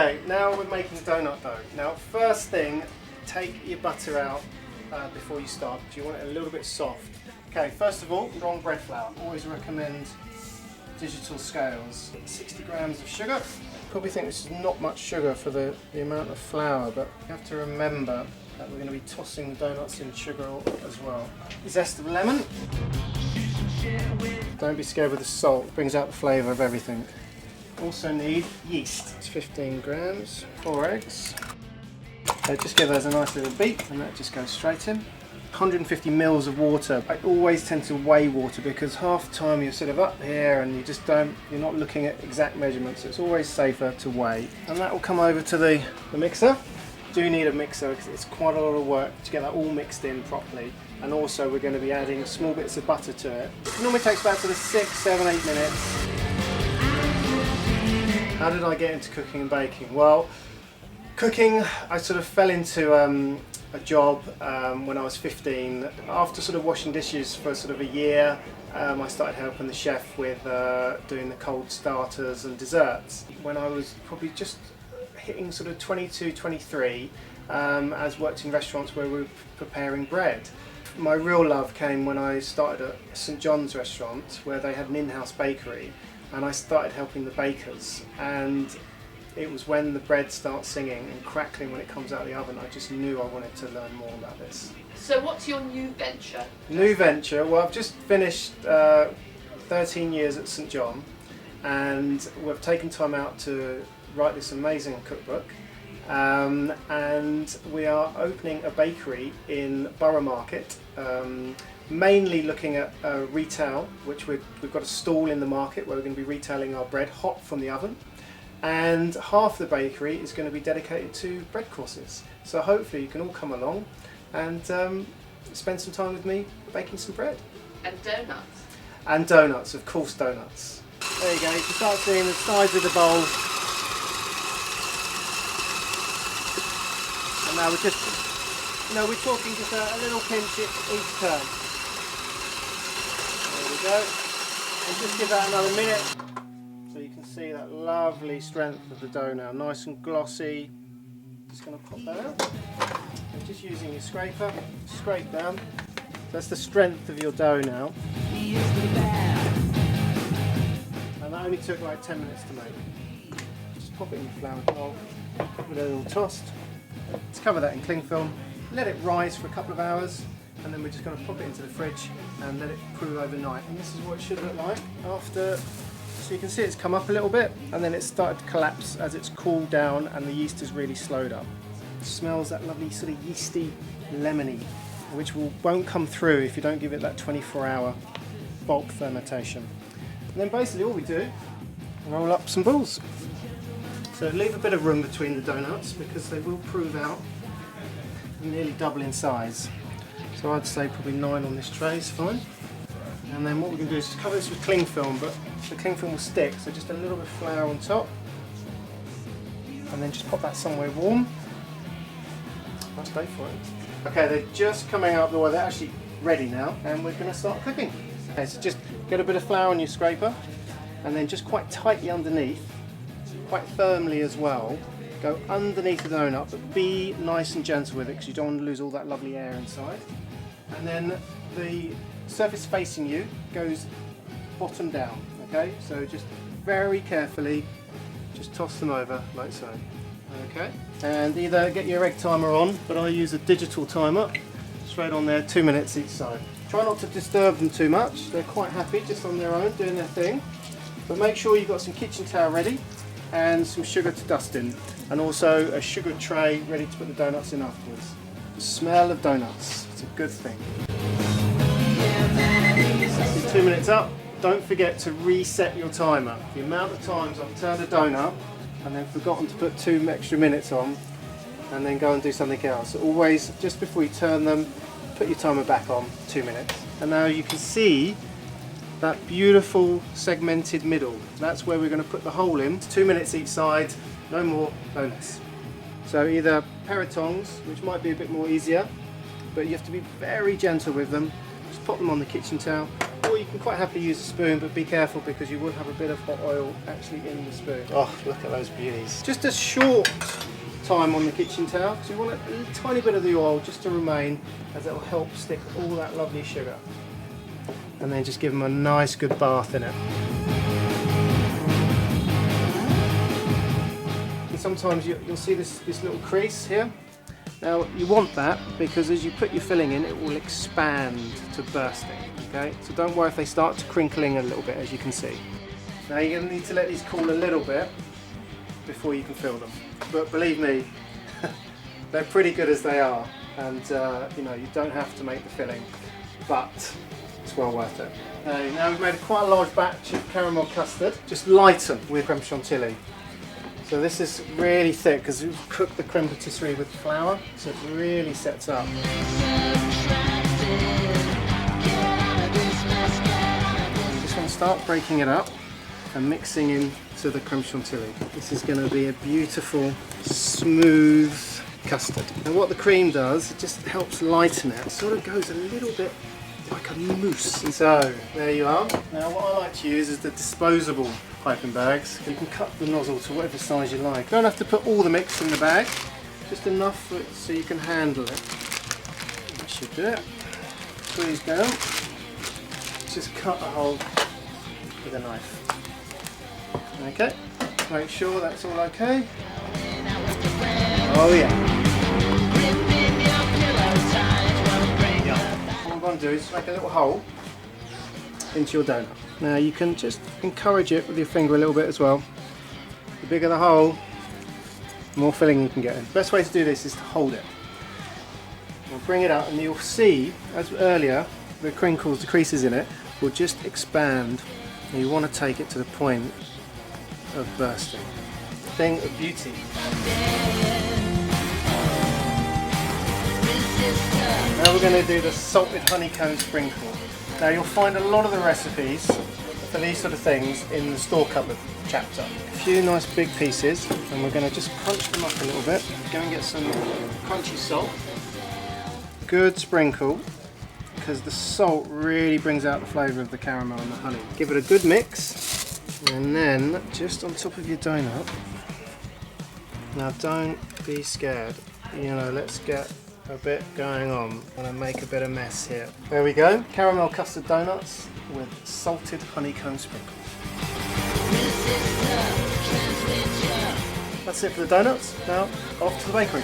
Okay, now we're making donut dough. Now first thing, take your butter out before you start, because you want it a little bit soft. Okay, first of all, strong bread flour. Always recommend digital scales. 60 grams of sugar. Probably think this is not much sugar for the amount of flour, but you have to remember that we're going to be tossing the donuts in sugar as well. Zest of lemon. Don't be scared with the salt, it brings out the flavour of everything. Also need yeast. It's 15 grams, 4 eggs. So just give those a nice little beat and that just goes straight in. 150 mils of water. I always tend to weigh water because half the time you're sort of up here and you're not looking at exact measurements, so it's always safer to weigh. And that will come over to the mixer. Do need a mixer because it's quite a lot of work to get that all mixed in properly. And also we're going to be adding small bits of butter to it. It normally takes about sort of 6, 7, 8 minutes. How did I get into cooking and baking? Well, cooking, I sort of fell into a job when I was 15. After sort of washing dishes for sort of a year, I started helping the chef with doing the cold starters and desserts. When I was probably just hitting sort of 22, 23, as worked in restaurants where we were preparing bread. My real love came when I started at St John's restaurant, where they had an in-house bakery, and I started helping the bakers. And it was when the bread starts singing and crackling when it comes out of the oven, I just knew I wanted to learn more about this. So what's your new venture? New venture? Well, I've just finished 13 years at St John, and we've taken time out to write this amazing cookbook. And we are opening a bakery in Borough Market, mainly looking at retail, which we've got a stall in the market where we're going to be retailing our bread hot from the oven. And half the bakery is going to be dedicated to bread courses. So hopefully you can all come along and spend some time with me baking some bread. And donuts. And donuts, of course, donuts. There you go, you can start seeing the size of the bowl. And now we're just, we're talking just a little pinch each turn. There we go. And just give that another minute. So you can see that lovely strength of the dough now, nice and glossy. Just going to pop that out. And just using your scraper, scrape down. That's the strength of your dough now. And that only took like 10 minutes to make. Just pop it in the flour bowl, give it a little toast. Let's cover that in cling film, let it rise for a couple of hours, and then we're just going to pop it into the fridge and let it brew overnight. And this is what it should look like after. So you can see it's come up a little bit, and then it's started to collapse as it's cooled down and the yeast has really slowed up. It smells that lovely sort of yeasty, lemony, which won't come through if you don't give it that 24-hour bulk fermentation. And then basically all we do, roll up some balls. So leave a bit of room between the donuts because they will prove out and nearly double in size. So I'd say probably 9 on this tray is fine. And then what we're going to do is just cover this with cling film, but the cling film will stick, so just a little bit of flour on top. And then just pop that somewhere warm. Nice day for it. Okay, they're just coming out the way, they're actually ready now, and we're going to start cooking. Okay, so just get a bit of flour on your scraper, and then just quite tightly underneath, quite firmly as well, go underneath the donut, but be nice and gentle with it because you don't want to lose all that lovely air inside. And then the surface facing you goes bottom down, okay? So just very carefully, just toss them over like so. Okay, and either get your egg timer on, but I use a digital timer, straight on there, 2 minutes each side. Try not to disturb them too much, they're quite happy just on their own doing their thing. But make sure you've got some kitchen towel ready and some sugar to dust in, and also a sugar tray ready to put the donuts in afterwards. The smell of donuts, it's a good thing. 2 minutes up, don't forget to reset your timer. The amount of times I've turned a donut and then forgotten to put 2 extra minutes on and then go and do something else. So always, just before you turn them, put your timer back on, 2 minutes. And now you can see that beautiful segmented middle. That's where we're going to put the hole in. 2 minutes each side, no more, no less. So either pair of tongs, which might be a bit more easier, but you have to be very gentle with them. Just pop them on the kitchen towel, or you can quite happily use a spoon, but be careful because you will have a bit of hot oil actually in the spoon. Oh, look at those beauties. Just a short time on the kitchen towel, because you want a tiny bit of the oil just to remain, as it will help stick all that lovely sugar. And then just give them a nice good bath in it. And sometimes you'll see this little crease here. Now you want that because as you put your filling in, it will expand to bursting. Okay, so don't worry if they start to crinkling a little bit, as you can see. Now you're going to need to let these cool a little bit before you can fill them. But believe me, they're pretty good as they are, and you know, you don't have to make the filling, but it's well worth it. Now we've made quite a large batch of caramel custard. Just lighten with creme chantilly. So this is really thick because we've cooked the creme patisserie with flour, so it really sets up. Just want to start breaking it up and mixing into the creme chantilly. This is going to be a beautiful, smooth custard. And what the cream does, it just helps lighten it. It sort of goes a little bit like a mousse. So there you are. Now what I like to use is the disposable piping bags. You can cut the nozzle to whatever size you like. You don't have to put all the mix in the bag, just enough for it so you can handle it. That should do it. Squeeze down. Just cut a hole with a knife. Okay, make sure that's all okay. Oh yeah. What I'm going to do is make a little hole into your donut. Now you can just encourage it with your finger a little bit as well. The bigger the hole, the more filling you can get in. The best way to do this is to hold it. We'll bring it out and you'll see, as earlier, the crinkles, the creases in it, will just expand. And you want to take it to the point of bursting. Thing of beauty. Now we're going to do the salted honeycomb sprinkle. Now you'll find a lot of the recipes for these sort of things in the store cupboard chapter. A few nice big pieces, and we're going to just crunch them up a little bit. Go and get some crunchy salt. Good sprinkle, because the salt really brings out the flavour of the caramel and the honey. Give it a good mix, and then just on top of your donut. Now don't be scared, you know, let's get a bit going on. I'm going to make a bit of mess here. There we go, caramel custard donuts with salted honeycomb sprinkles. That's it for the donuts. Now off to the bakery.